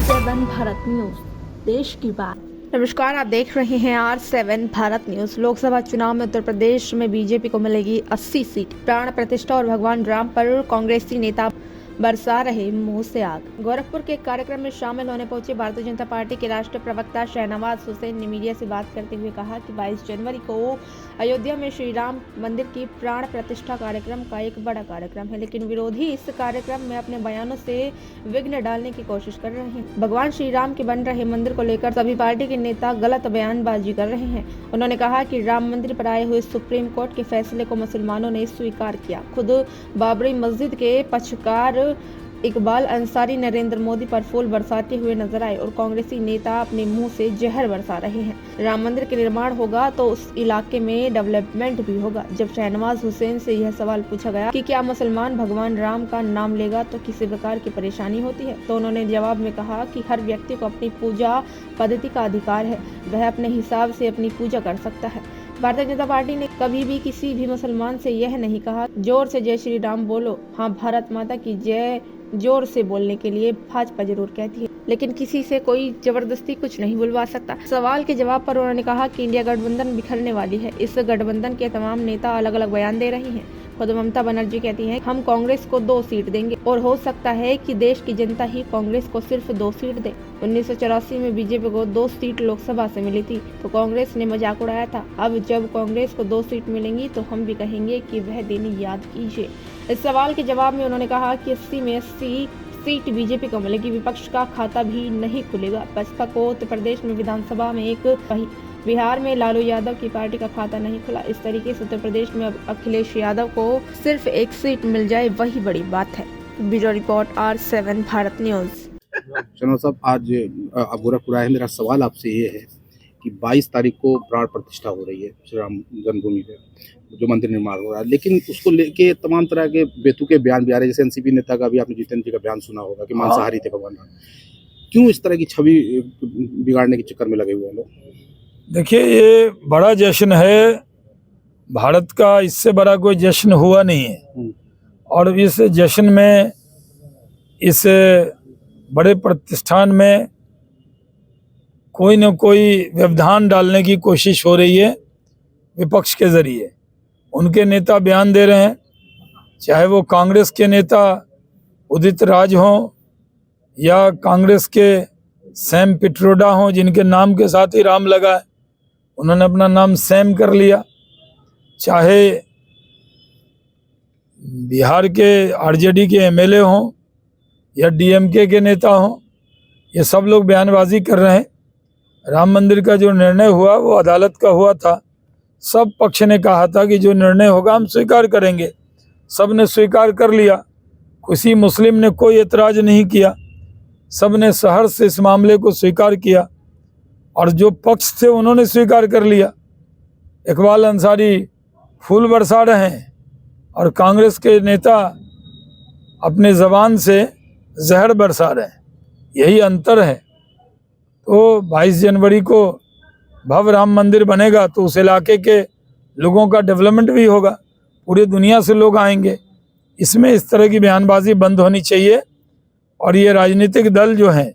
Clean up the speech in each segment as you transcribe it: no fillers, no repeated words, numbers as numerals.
R7 Bharat news, देश की बात। नमस्कार, आप देख रहे हैं R7 भारत न्यूज। लोकसभा चुनाव में उत्तर प्रदेश में बीजेपी को मिलेगी 80 सीट। प्राण प्रतिष्ठा और भगवान राम पर कांग्रेसी नेता बरसा रहे मुंह से आग। गोरखपुर के कार्यक्रम में शामिल होने पहुंचे भारतीय जनता पार्टी के राष्ट्रीय प्रवक्ता शहनवाज हुसैन ने मीडिया से बात करते हुए कहा कि 22 जनवरी को अयोध्या में श्री राम मंदिर की प्राण प्रतिष्ठा कार्यक्रम का एक बड़ा कार्यक्रम है, लेकिन विरोधी इस कार्यक्रम में अपने बयानों से विघ्न डालने की कोशिश कर रहे हैं। भगवान श्री राम के बन रहे मंदिर को लेकर सभी पार्टी के नेता गलत बयानबाजी कर रहे हैं। उन्होंने कहा कि राम मंदिर पर आए हुए सुप्रीम कोर्ट के फैसले को मुसलमानों ने स्वीकार किया। खुद बाबरी मस्जिद के पक्षकार इकबाल अंसारी नरेंद्र मोदी पर फूल बरसाते हुए नजर आए और कांग्रेसी नेता अपने मुंह से जहर बरसा रहे हैं। राम मंदिर के निर्माण होगा तो उस इलाके में डेवलपमेंट भी होगा। जब शहनवाज हुसैन से यह सवाल पूछा गया कि क्या मुसलमान भगवान राम का नाम लेगा तो किसी प्रकार की परेशानी होती है, तो उन्होंने जवाब में कहा कि हर व्यक्ति को अपनी पूजा पद्धति का अधिकार है, वह अपने हिसाब से अपनी पूजा कर सकता है। भारतीय जनता पार्टी ने कभी भी किसी भी मुसलमान से यह नहीं कहा जोर से जय श्री राम बोलो। हाँ, भारत माता की जय जोर से बोलने के लिए भाजपा जरूर कहती है, लेकिन किसी से कोई जबरदस्ती कुछ नहीं बुलवा सकता। सवाल के जवाब पर उन्होंने कहा कि इंडिया गठबंधन बिखरने वाली है। इस गठबंधन के तमाम नेता अलग अलग बयान दे रहे हैं। खुद ममता बनर्जी कहती हैं हम कांग्रेस को 2 सीट देंगे और हो सकता है कि देश की जनता ही कांग्रेस को सिर्फ 2 सीट दे। 1984 में बीजेपी को 2 सीट लोकसभा से मिली थी तो कांग्रेस ने मजाक उड़ाया था। अब जब कांग्रेस को 2 सीट मिलेंगी तो हम भी कहेंगे कि वह दिन याद कीजिए। इस सवाल के जवाब में उन्होंने कहा कि 80 में 80 सीट बीजेपी को मिलेगी। विपक्ष का खाता भी नहीं खुलेगा। बसपा को उत्तर प्रदेश में विधानसभा में एक वही, बिहार में लालू यादव की पार्टी का खाता नहीं खुला। इस तरीके से उत्तर प्रदेश में अब अखिलेश यादव को सिर्फ 1 सीट मिल जाए वही बड़ी बात है। Bureau report R7 Bharat news. चलो साहब, आज गोरखपुर आए। मेरा सवाल आपसे ये है कि 22 तारीख को प्राण प्रतिष्ठा हो रही है श्री राम जन्मभूमि पे, जो मंदिर निर्माण हो रहा है, लेकिन उसको लेके तमाम तरह के बेतुके बयान भी आ रहे हैं। जैसे एनसीपी नेता का भी आपने जितेंद्र जी का बयान सुना होगा कि मांसाहारी थे भगवान राम। क्यों इस तरह की छवि बिगाड़ने के चक्कर में लगे हुए हैं लोग? देखिए, ये बड़ा जश्न है भारत का, इससे बड़ा कोई जश्न हुआ नहीं है। और इस जश्न में, इस बड़े प्रतिष्ठान में कोई न कोई व्यवधान डालने की कोशिश हो रही है विपक्ष के जरिए। उनके नेता बयान दे रहे हैं, चाहे वो कांग्रेस के नेता उदित राज हों या कांग्रेस के सैम पिट्रोडा हों, जिनके नाम के साथ ही राम लगा है, उन्होंने अपना नाम सैम कर लिया। चाहे बिहार के आरजेडी के एमएलए हों या डीएमके के नेता हों, ये सब लोग बयानबाजी कर रहे हैं। राम मंदिर का जो निर्णय हुआ वो अदालत का हुआ था। सब पक्ष ने कहा था कि जो निर्णय होगा हम स्वीकार करेंगे। सब ने स्वीकार कर लिया। किसी मुस्लिम ने कोई एतराज़ नहीं किया। सब ने सहर्ष से इस मामले को स्वीकार किया और जो पक्ष थे उन्होंने स्वीकार कर लिया। इकबाल अंसारी फूल बरसा रहे हैं और कांग्रेस के नेता अपने ज़बान से जहर बरसा रहे हैं। यही अंतर है। तो 22 जनवरी को भव्य राम मंदिर बनेगा तो उस इलाके के लोगों का डेवलपमेंट भी होगा, पूरी दुनिया से लोग आएंगे। इसमें इस तरह की बयानबाजी बंद होनी चाहिए और ये राजनीतिक दल जो हैं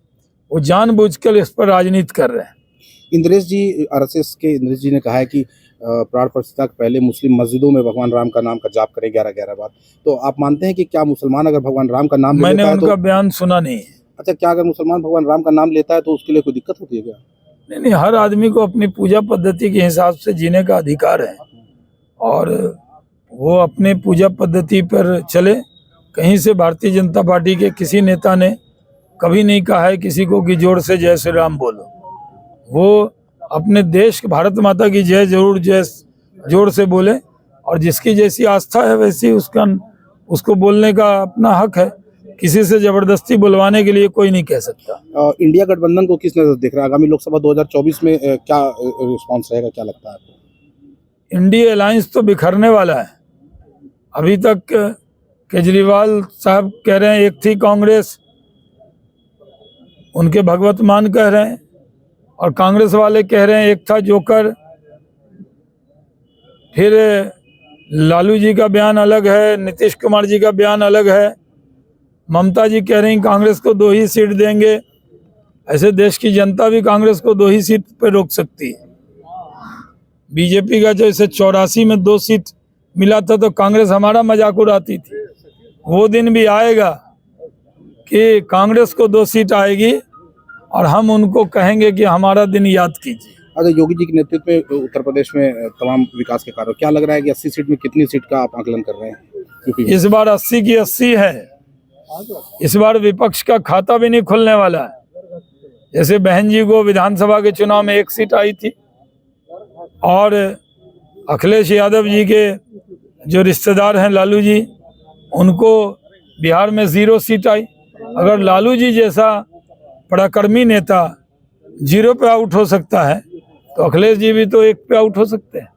वो जानबूझकर इस पर राजनीति कर रहे हैं। इंद्रेश जी, आरएसएस के इंद्रेश जी ने कहा है कि प्राण प्रतिष्ठा के पहले मुस्लिम मस्जिदों में भगवान राम का नाम का जाप करें 11-11 बार। तो आप मानते हैं कि क्या मुसलमान अगर भगवान राम का नाम मैंने उनका बयान सुना नहीं है। अच्छा, क्या अगर मुसलमान भगवान राम का नाम लेता है तो उसके लिए कोई दिक्कत होती है क्या? नहीं, हर आदमी को अपनी पूजा पद्धति के हिसाब से जीने का अधिकार है और वो अपने पूजा पद्धति पर चले। कहीं से भारतीय जनता पार्टी के किसी नेता ने कभी नहीं कहा है किसी को कि जोर से जय श्री राम बोलो। वो अपने देश भारत माता की जय जरूर जोर से बोले और जिसकी जैसी आस्था है वैसी उसको बोलने का अपना हक है। किसी से जबरदस्ती बुलवाने के लिए कोई नहीं कह सकता। इंडिया गठबंधन को किस नजर देख रहा है? आगामी लोकसभा 2024 में क्या रिस्पांस रहेगा, क्या लगता है आपको? इंडिया अलायंस तो बिखरने वाला है। अभी तक केजरीवाल साहब कह रहे हैं एक थी कांग्रेस, उनके भगवत मान कह रहे हैं, और कांग्रेस वाले कह रहे हैं एक था जोकर। फिर लालू जी का बयान अलग है, नीतीश कुमार जी का बयान अलग है। ममता जी कह रही कांग्रेस को 2 ही सीट देंगे। ऐसे देश की जनता भी कांग्रेस को 2 ही सीट पे रोक सकती है। बीजेपी का जैसे 84 में 2 सीट मिला था तो कांग्रेस हमारा मजाक उड़ाती थी। वो दिन भी आएगा कि कांग्रेस को 2 सीट आएगी और हम उनको कहेंगे कि हमारा दिन याद कीजिए। अगर योगी जी के नेतृत्व में उत्तर प्रदेश में तमाम विकास के कार्य, क्या लग रहा है कि 80 सीट में कितनी सीट का आप आकलन कर रहे हैं? यूपी में इस बार 80 की 80 है। इस बार विपक्ष का खाता भी नहीं खुलने वाला है। जैसे बहन जी को विधानसभा के चुनाव में 1 सीट आई थी और अखिलेश यादव जी के जो रिश्तेदार हैं लालू जी, उनको बिहार में 0 सीट आई। अगर लालू जी जैसा पराक्रमी नेता 0 पे आउट हो सकता है तो अखिलेश जी भी तो 1 पे आउट हो सकते हैं।